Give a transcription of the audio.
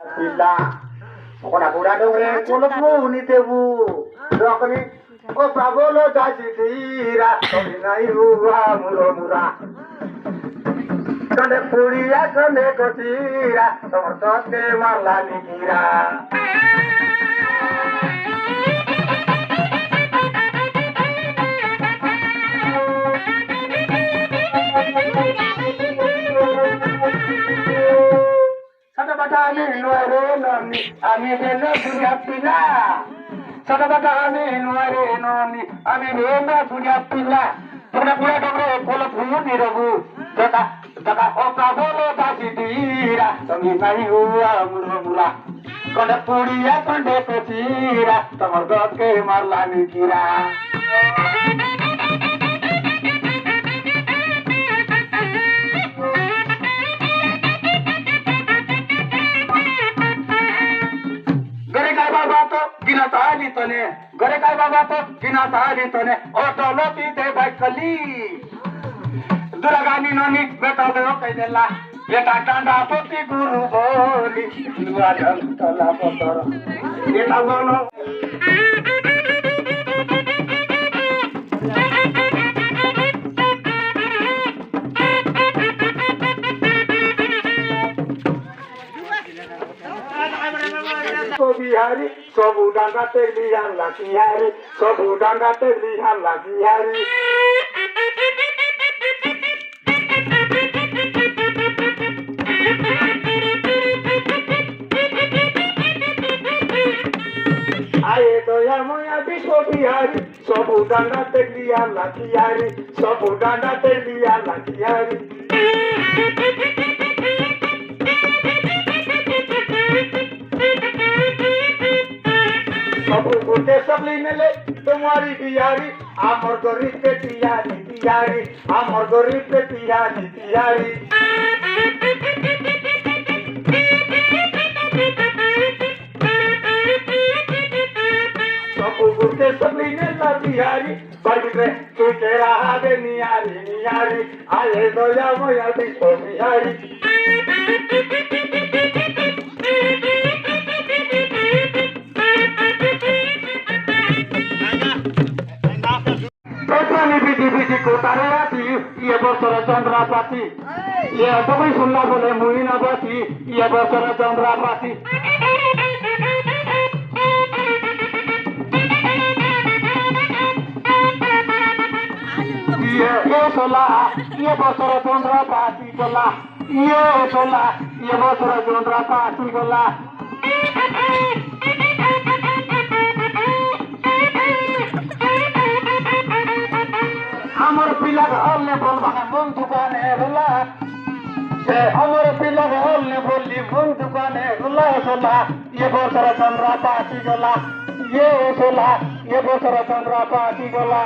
Bila Mokona pura dong kolotmu ni tebu dokni o babolo daji tira tolinai uwa muro mura kande puriya kande kotira tomotote marlani kira Ami bela punya pila. Sada bata ami nuare noni. Ami bela punya pila. Pura pura dongre kola punya ni rabu. Taka oka bolo basi tira. Sangi nai hua mura mura. Konde puria konde kecira. Tamar ke marlani kira. Gina tali tone, gore kai baba to gina tali tone, auto loti te baikali. Duragani noni beta de kai dela, beta tanda poti guru boli, dua jam tala potor. Kita bono. Bihari, sobu danga terlihat lagi hari, sobu danga terlihat lagi hari. Aye doya moya biso bihari, sobu danga terlihat lagi hari, sobu danga terlihat lagi hari. Kute sablinele तुम्हारी बिहारी आमर गरीब पे तिहारी तिहारी आमर गरीब पे तिहारी तिहारी सब कूटे सबलिनेला बिहारी बड़े तू तेरा हाथे नियारी नियारी आये दोया मोया बिस्को Bihari Biji kotarati, ia bersara Chandrapati. Ia तपाईँ सुन्दा बोले मुइनापति, ia bersara Chandrapati. Ia sola, ia bersara Chandrapati bola. Ia sola, ia bersara Chandrapati bola. Amar pila olne bol bana mon dukane rulla se amar pila olne bolli mon dukane rulla sola ye bosara Chandrapati gola ye sola ye bosara Chandrapati gola